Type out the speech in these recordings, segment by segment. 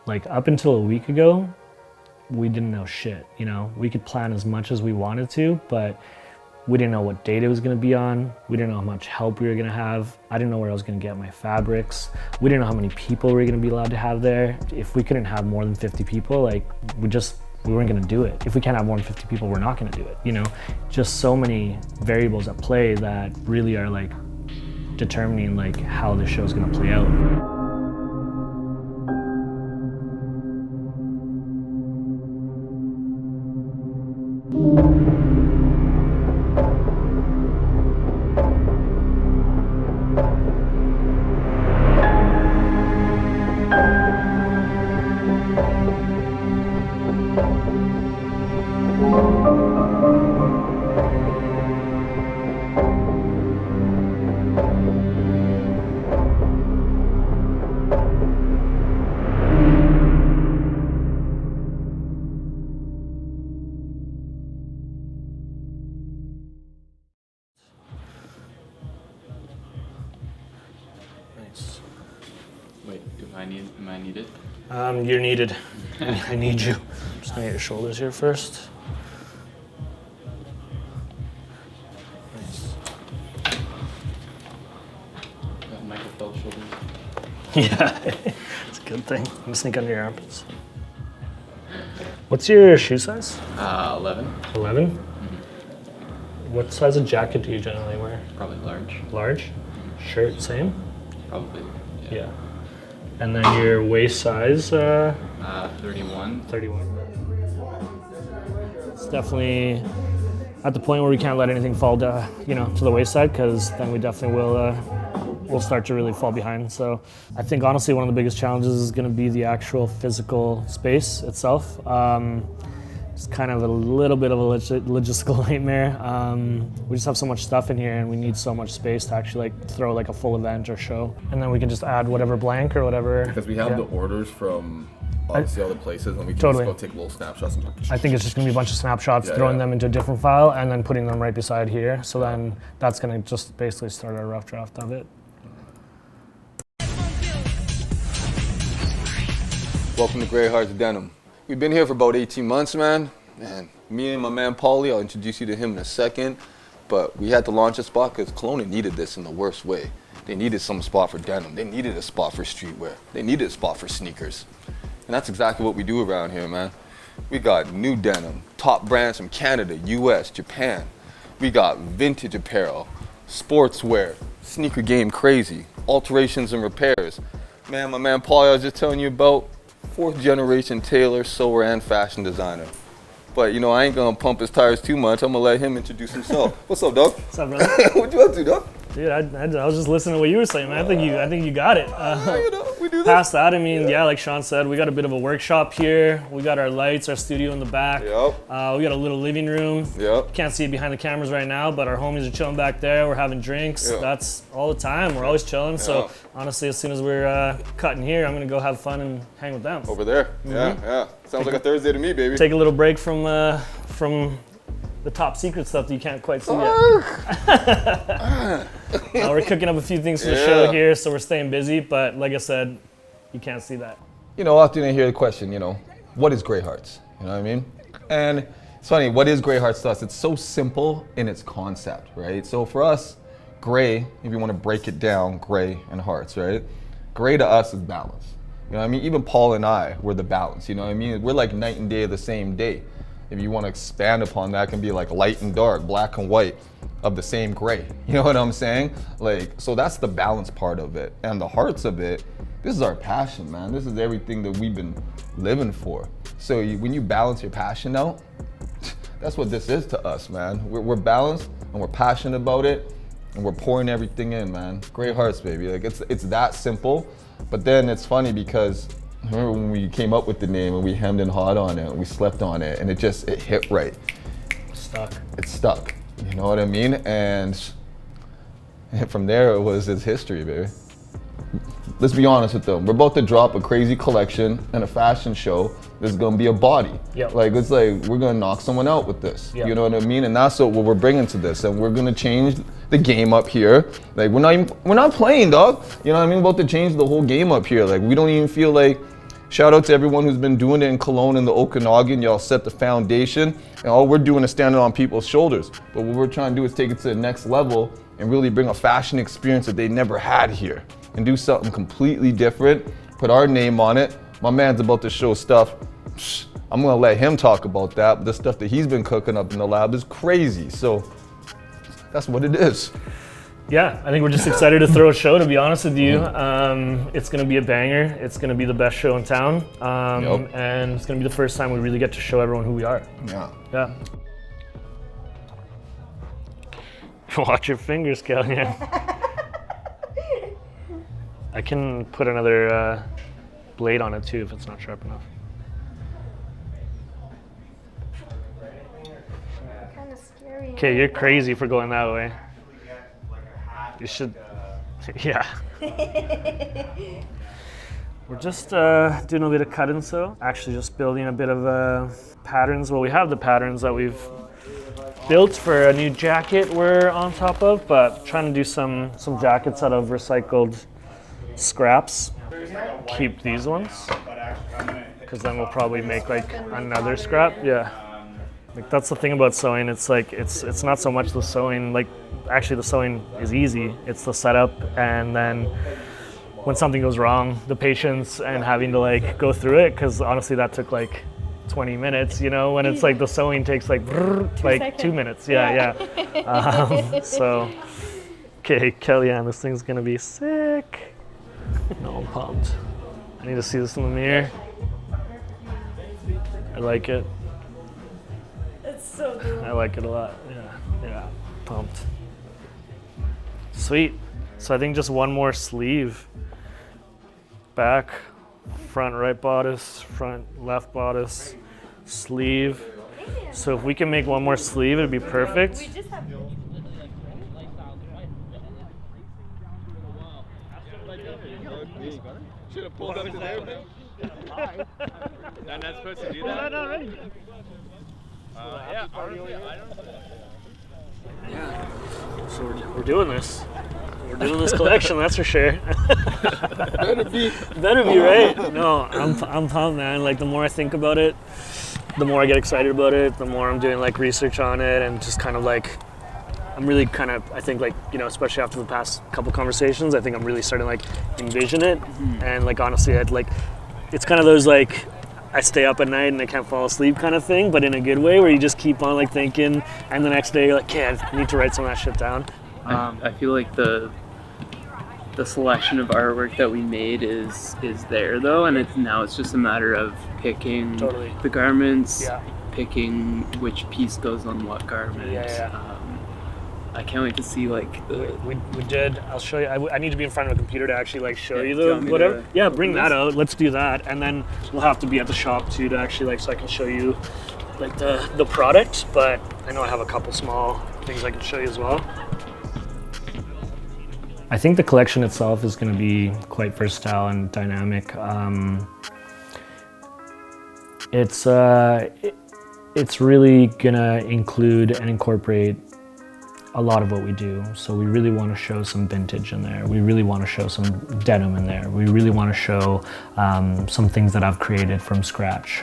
Like up until a week ago, we didn't know shit, you know? We could plan as much as we wanted to, but we didn't know what date it was gonna be on. We didn't know how much help we were gonna have. I didn't know where I was gonna get my fabrics. We didn't know how many people we were gonna be allowed to have there. If we couldn't have more than 50 people, like we weren't gonna do it. If we can't have more than 50 people, we're not gonna do it, you know? Just so many variables at play that really are like determining like how the show's gonna play out. Nice. Wait, am I needed? You're needed. I need you. I'm just gonna get your shoulders here first. Nice. Got Michael Phelps shoulders. Yeah, it's a good thing. I'm gonna sneak under your armpits. What's your shoe size? 11. 11? Mm-hmm. What size of jacket do you generally wear? Probably large. Large? Shirt, same? Probably. Yeah. And then your waist size? 31. 31. It's definitely at the point where we can't let anything fall down, you know, to the waist side, because then we definitely will start to really fall behind. So I think honestly one of the biggest challenges is going to be the actual physical space itself. It's kind of a little bit of a logistical nightmare. We just have so much stuff in here and we need so much space to actually like throw like a full event or show. And then we can just add whatever blank or whatever. Because we have the orders from obviously other places and we can Totally. just go take little snapshots and I think it's just gonna be a bunch of snapshots, throwing them into a different file and then putting them right beside here. So then that's gonna just basically start our rough draft of it. Welcome to Grey Hearts Denim. We've been here for about 18 months, man. And me and my man Paulie, I'll introduce you to him in a second. But we had to launch a spot because Kelowna needed this in the worst way. They needed some spot for denim. They needed a spot for streetwear. They needed a spot for sneakers. And that's exactly what we do around here, man. We got new denim, top brands from Canada, US, Japan. We got vintage apparel, sportswear, sneaker game crazy, alterations and repairs. Man, my man Paulie, I was just telling you about, 4th generation tailor, sewer, and fashion designer. But you know, I ain't gonna pump his tires too much. I'm gonna let him introduce himself. What's up, dog? What's up, brother? What you up to, dog? Dude, I was just listening to what you were saying, man. I think you got it. You know, we do that. Past that, I mean, yeah, like Sean said, we got a bit of a workshop here. We got our lights, our studio in the back. Yep. We got a little living room. Yep. Can't see it behind the cameras right now, but our homies are chilling back there. We're having drinks. Yep. That's all the time. We're always chilling. Yep. So honestly, as soon as we're cutting here, I'm gonna go have fun and hang with them. Over there. Yeah. Sounds like a Thursday to me, baby. Take a little break from the top secret stuff that you can't quite see yet. We're cooking up a few things for the show here, so we're staying busy, but like I said, you can't see that. You know, often I hear the question, you know, what is Grey Hearts? You know what I mean? And it's funny, what is Grey Hearts to us? It's so simple in its concept, right? So for us, gray, if you want to break it down, gray and hearts, right? Gray to us is balance. You know what I mean? Even Paul and I, we're the balance, you know what I mean? We're like night and day of the same day. If you want to expand upon that, it can be like light and dark, black and white of the same gray. You know what I'm saying? Like, so that's the balance part of it. And the hearts of it, this is our passion, man. This is everything that we've been living for. So when you balance your passion out, that's what this is to us, man. We're balanced and we're passionate about it and we're pouring everything in, man. Grey Hearts, baby. Like it's that simple. But then it's funny because I remember when we came up with the name and we hemmed and hawed on it and we slept on it and it hit right. It's stuck. You know what I mean? And from there it's history, baby. Let's be honest with them. We're about to drop a crazy collection and a fashion show. There's gonna be a body. Yep. Like it's like we're gonna knock someone out with this. Yep. You know what I mean? And that's what we're bringing to this. And we're gonna change the game up here. Like we're not playing, dog. You know what I mean? We're about to change the whole game up here. Like we don't even feel like Shout out to everyone who's been doing it in Cologne and the Okanagan. Y'all set the foundation, and all we're doing is standing on people's shoulders. But what we're trying to do is take it to the next level and really bring a fashion experience that they never had here and do something completely different, put our name on it. My man's about to show stuff. I'm gonna let him talk about that, but the stuff that he's been cooking up in the lab is crazy. So that's what it is. Yeah, I think we're just excited to throw a show, to be honest with you. It's gonna be a banger. It's gonna be the best show in town. And it's gonna be the first time we really get to show everyone who we are. Yeah. Watch your fingers, Kellyanne. I can put another blade on it too if it's not sharp enough. Kind of scary. Okay, you're crazy for going that way. You should, yeah. We're just doing a bit of cut and sew. Actually just building a bit of patterns. Well, we have the patterns that we've built for a new jacket we're on top of, but trying to do some jackets out of recycled scraps. Keep these ones, because then we'll probably make like another scrap. Yeah. Like that's the thing about sewing. It's like it's not so much the sewing. Like actually, the sewing is easy. It's the setup, and then when something goes wrong, the patience and having to like go through it. Because honestly, that took like 20 minutes. You know, when it's like the sewing takes like 2 minutes. Yeah. So, okay, Kellyanne, this thing's gonna be sick. No, I'm pumped. I need to see this in the mirror. I like it. So cool. I like it a lot. Yeah, pumped. Sweet. So I think just one more sleeve. Back, front right bodice, front left bodice, sleeve. So if we can make one more sleeve, it'd be perfect. We just have. Should have pulled up to there. I'm not supposed to do that? not ready. So we're doing this. We're doing this collection, that's for sure. Better be. Better be, right? No, I'm pumped, man. Like the more I think about it, the more I get excited about it, the more I'm doing like research on it, and just kind of like, I'm really kind of, I think like, you know, especially after the past couple conversations, I think I'm really starting to like envision it. And like honestly, I'd like, it's kind of those like, I stay up at night and I can't fall asleep kind of thing, but in a good way where you just keep on like thinking, and the next day you're like, okay, I need to write some of that shit down. I feel like the selection of artwork that we made is there though, and it's just a matter of picking the garments, picking which piece goes on what garment. I can't wait to see like the. We did. I'll show you. I need to be in front of a computer to actually like show you do you the want me whatever. to Yeah, bring that out. Let's do that, and then we'll have to be at the shop too to actually like so I can show you like the product. But I know I have a couple small things I can show you as well. I think the collection itself is going to be quite versatile and dynamic. It's really gonna include and incorporate a lot of what we do. So we really want to show some vintage in there. We really want to show some denim in there. We really want to show some things that I've created from scratch.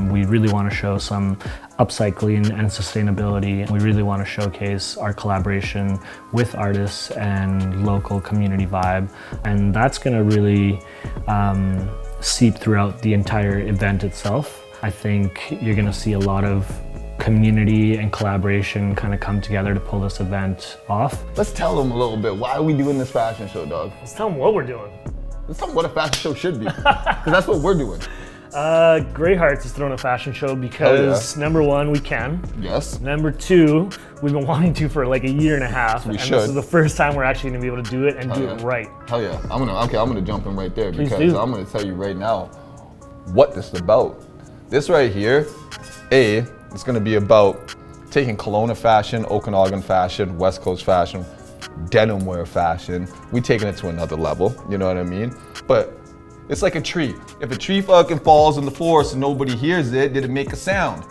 We really want to show some upcycling and sustainability. We really want to showcase our collaboration with artists and local community vibe. And that's going to really seep throughout the entire event itself. I think you're going to see a lot of community and collaboration kind of come together to pull this event off. Let's tell them a little bit. Why are we doing this fashion show, dog? Let's tell them what we're doing. Let's tell them what a fashion show should be. Because that's what we're doing. Grey Hearts is throwing a fashion show because number one, we can. Yes. Number two, we've been wanting to for like a year and a half. We and should. This is the first time we're actually gonna be able to do it and do it right. Hell yeah. I'm gonna jump in right there because do. I'm gonna tell you right now what this is about. This right here, it's gonna be about taking Kelowna fashion, Okanagan fashion, West Coast fashion, denim wear fashion. We taking it to another level, you know what I mean? But it's like a tree. If a tree fucking falls in the forest and nobody hears it, did it make a sound?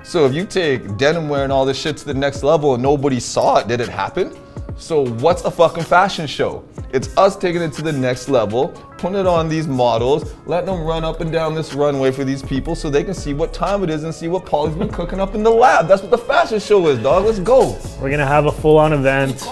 So if you take denim wear and all this shit to the next level and nobody saw it, did it happen? So what's a fucking fashion show? It's us taking it to the next level, putting it on these models, letting them run up and down this runway for these people so they can see what time it is and see what Paulie's been cooking up in the lab. That's what the fashion show is, dog. Let's go. We're gonna have a full-on event.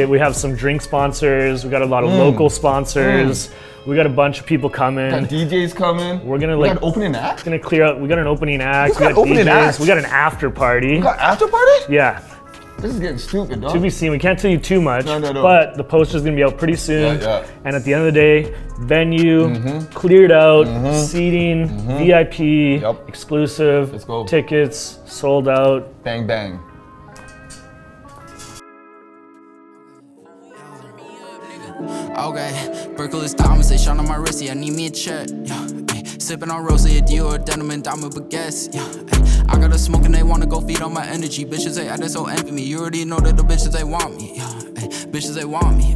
We have some drink sponsors. We got a lot of local sponsors. We got a bunch of people coming. Got DJs coming. We're gonna got an opening act. Gonna clear out. We got an opening act. We got opening DJs. acts? We got an after party. You got after party? Yeah. This is getting stupid, dog. To be seen. We can't tell you too much. No. But the poster's gonna be out pretty soon. Yeah. And at the end of the day, venue cleared out, seating, VIP, exclusive, Let's go. tickets sold out. Bang bang. Okay, Berkeley's diamonds, they shine on my wrist, yeah, I need me a check, yeah, ay, sipping on Rosie, a Dior, denim, and diamond baguettes, yeah, ay, I got a smoke and they wanna go feed on my energy, bitches, they acting so envy me, you already know that the bitches, they want me, yeah, ay, bitches, they want me,